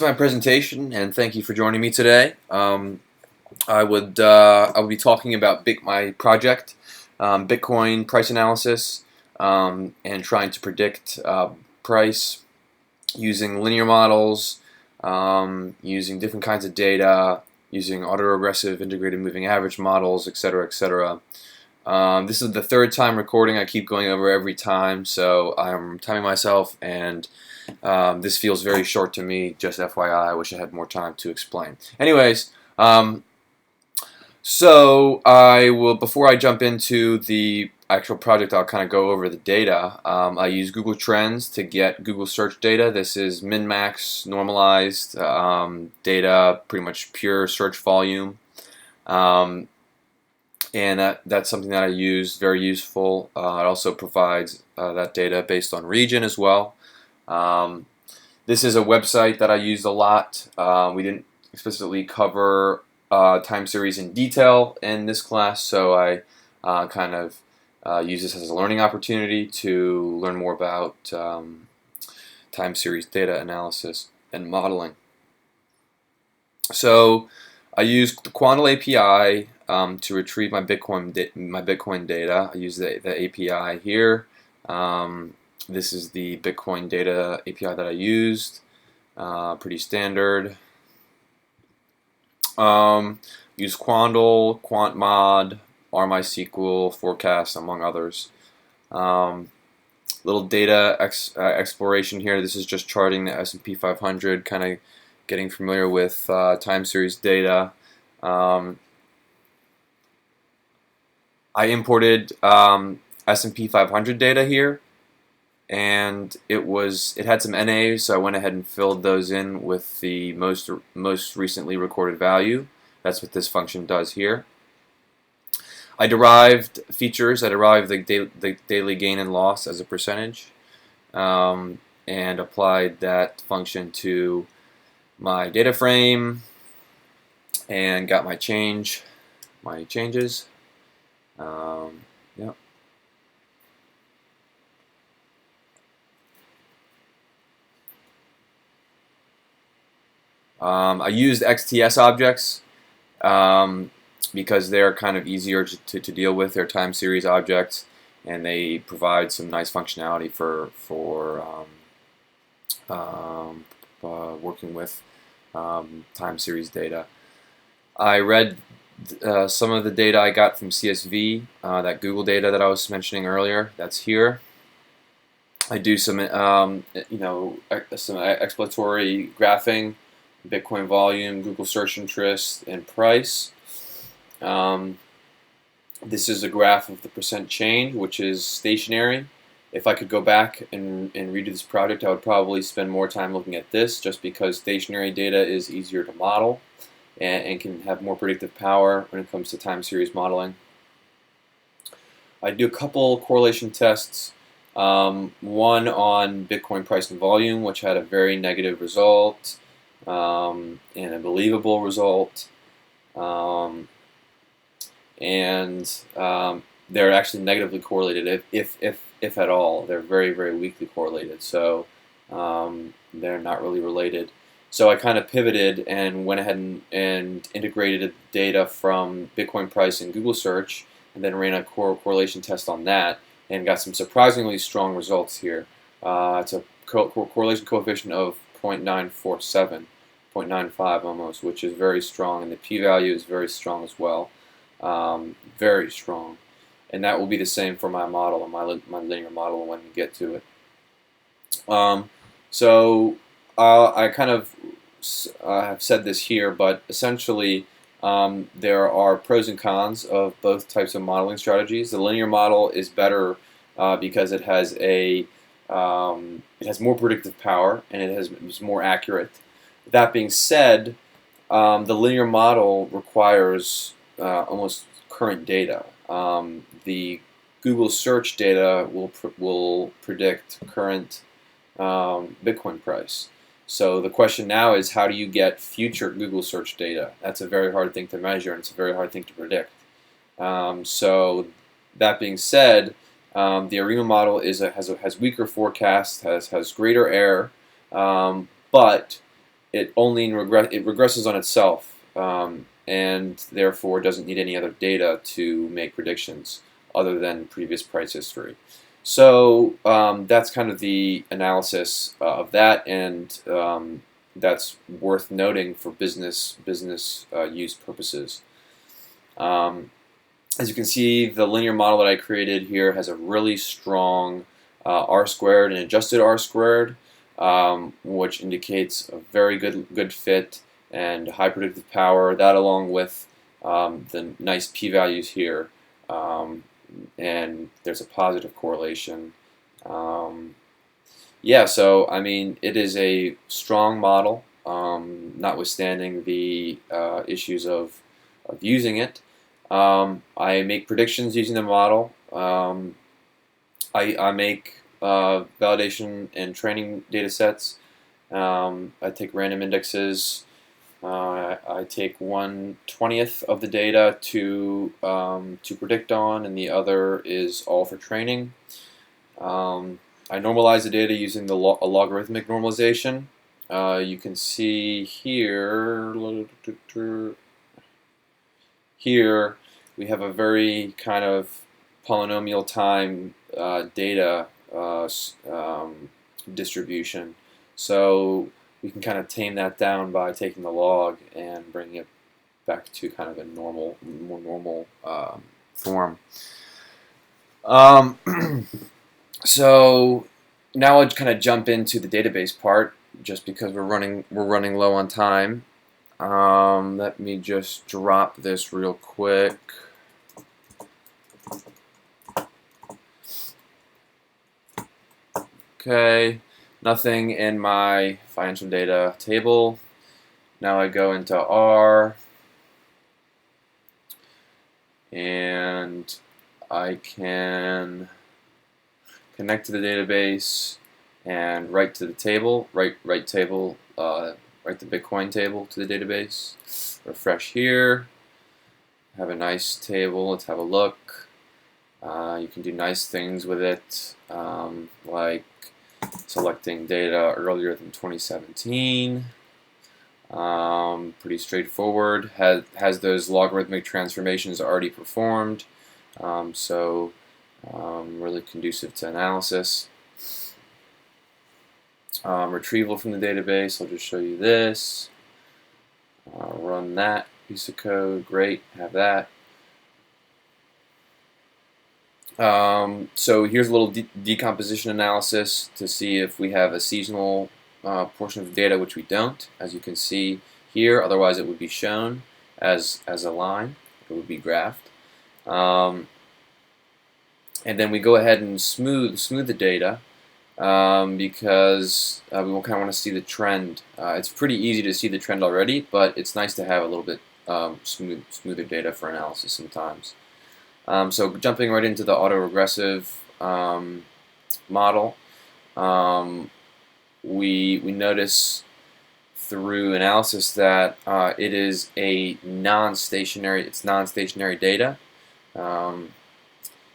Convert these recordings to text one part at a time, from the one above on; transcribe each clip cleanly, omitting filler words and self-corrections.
My presentation, and thank you for joining me today. I would be talking about my project, Bitcoin price analysis, and trying to predict price using linear models, using different kinds of data, using autoregressive integrated moving average models, etc., etc. This is the third time recording. I keep going over every time, so I'm timing myself, and this feels very short to me. Just FYI, I wish I had more time to explain. Anyways, so before I jump into the actual project, I'll kind of go over the data. I use Google Trends to get Google search data. This is min-max normalized data, pretty much pure search volume. And that's something that I use, very useful. It also provides that data based on region as well. This is a website that I used a lot. We didn't explicitly cover time series in detail in this class, so I kind of use this as a learning opportunity to learn more about time series data analysis and modeling. So I used the Quandl API to retrieve my Bitcoin data. I use the API here. This is the Bitcoin data API that I used. Pretty standard. Use Quandl, QuantMod, RMySQL, Forecast, among others. Little data exploration here. This is just charting the S&P 500, kind of getting familiar with time series data. I imported S&P 500 data here, and it had some NAs, so I went ahead and filled those in with the most recently recorded value. That's what this function does here. I derived features. I derived the daily gain and loss as a percentage, and applied that function to my data frame, and got my changes. Yeah. I used XTS objects because they're kind of easier to deal with. They're time series objects, and they provide some nice functionality for working with time series data. I read some of the data I got from CSV, that Google data that I was mentioning earlier. That's here. I do some, some exploratory graphing, Bitcoin volume, Google search interest, and price. This is a graph of the percent change, which is stationary. If I could go back and redo this project, I would probably spend more time looking at this, just because stationary data is easier to model and can have more predictive power when it comes to time series modeling. I do a couple correlation tests, one on Bitcoin price and volume, which had a very negative result, and a believable result, they're actually negatively correlated, if at all. They're very, very weakly correlated, so they're not really related. So I kind of pivoted and went ahead and integrated data from Bitcoin price and Google search, and then ran a correlation test on that, and got some surprisingly strong results here. It's a correlation coefficient of 0.947, 0.95 almost, which is very strong, and the p-value is very strong as well. Very strong. And that will be the same for my model, and my linear model when we get to it. I kind of have said this here, but essentially there are pros and cons of both types of modeling strategies. The linear model is better because it has more predictive power, and it's more accurate. That being said, the linear model requires almost current data. The Google search data will predict current Bitcoin price. So the question now is, how do you get future Google search data? That's a very hard thing to measure, and it's a very hard thing to predict. So that being said, the ARIMA model has weaker forecasts, has greater error, but it regresses on itself, and therefore doesn't need any other data to make predictions other than previous price history. So that's kind of the analysis of that, and that's worth noting for business use purposes. As you can see, the linear model that I created here has a really strong R squared and adjusted R squared, which indicates a very good fit and high predictive power. That, along with the nice p-values here, and there's a positive correlation. Yeah, so I mean, it is a strong model, notwithstanding the issues of using it. I make predictions using the model. I make validation and training data sets. I take random indexes. I take 1/20th of the data to predict on, and the other is all for training. I normalize the data using a logarithmic normalization. You can see here. Here we have a very kind of polynomial time data distribution. So we can kind of tame that down by taking the log and bringing it back to kind of a more normal form. So now I'll kind of jump into the database part, just because we're running low on time. Let me just drop this real quick. Okay, nothing in my financial data table. Now I go into R, and I can connect to the database and write to the table, write the Bitcoin table to the database. Refresh here. Have a nice table. Let's have a look. You can do nice things with it, like selecting data earlier than 2017. Pretty straightforward. Has those logarithmic transformations already performed, so really conducive to analysis. Retrieval from the database. I'll just show you this. Run that piece of code. Great, have that. So here's a little decomposition analysis to see if we have a seasonal portion of the data, which we don't, as you can see here. Otherwise, it would be shown as a line. It would be graphed. And then we go ahead and smooth the data, because we kind of want to see the trend. It's pretty easy to see the trend already, but it's nice to have a little bit smoother data for analysis sometimes. So jumping right into the autoregressive model, we notice through analysis that it is a non-stationary data.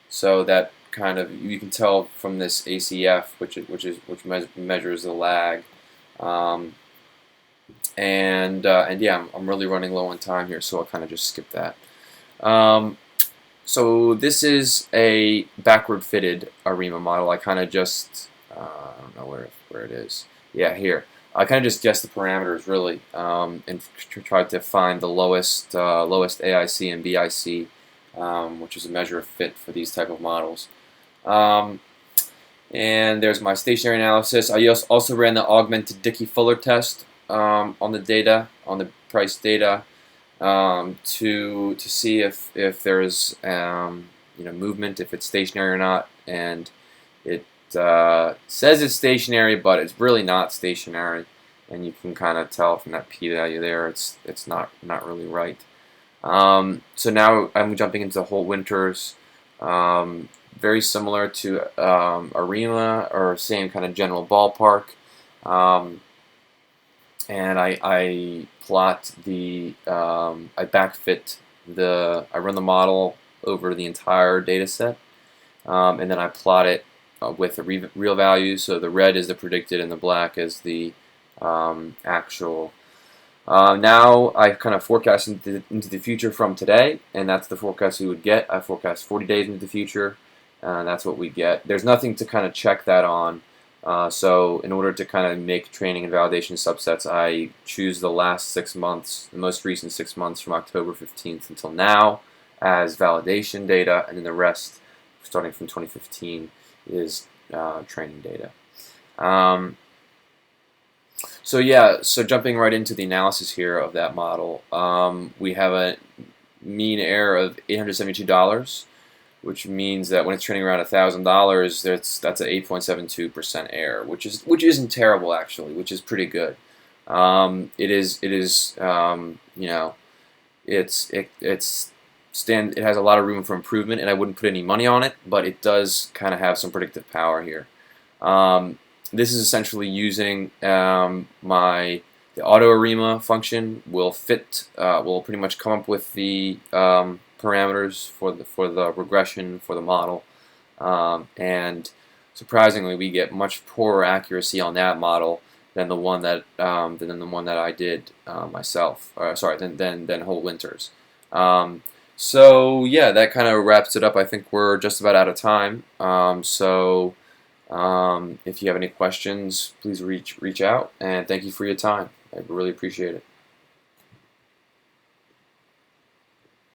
So that kind of, you can tell from this ACF, which measures the lag. And yeah, I'm really running low on time here, so I'll kind of just skip that. So this is a backward fitted ARIMA model. I kind of just, I don't know where it is. Yeah, here. I kind of just guessed the parameters really, and tried to find the lowest AIC and BIC, which is a measure of fit for these type of models. And there's my stationary analysis. I also ran the augmented Dickey-Fuller test on the data, on the price data, to see if there's movement, if it's stationary or not. And it says it's stationary, but it's really not stationary, and you can kind of tell from that p-value there it's not really right. So now I'm jumping into whole winters, very similar to ARIMA, or same kind of general ballpark. And I plot the, I backfit I run the model over the entire data set, and then I plot it with the real values. So the red is the predicted and the black is the actual. Now I kind of forecast into the future from today, and that's the forecast we would get. I forecast 40 days into the future, and that's what we get. There's nothing to kind of check that on. So in order to kind of make training and validation subsets, I choose the last 6 months, the most recent 6 months from October 15th until now as validation data, and then the rest, starting from 2015, is training data. So yeah, so jumping right into the analysis here of that model, we have a mean error of $872, which means that when it's training around $1,000, that's an 8.72% error, which isn't terrible actually, which is pretty good. It has a lot of room for improvement, and I wouldn't put any money on it, but it does kind of have some predictive power here. This is essentially using the AutoArima function will pretty much come up with the parameters for the regression for the model, and surprisingly, we get much poorer accuracy on that model than the one that I did myself. Than Whole Winters. So yeah, that kind of wraps it up. I think we're just about out of time. If you have any questions, please reach out, and thank you for your time. I really appreciate it.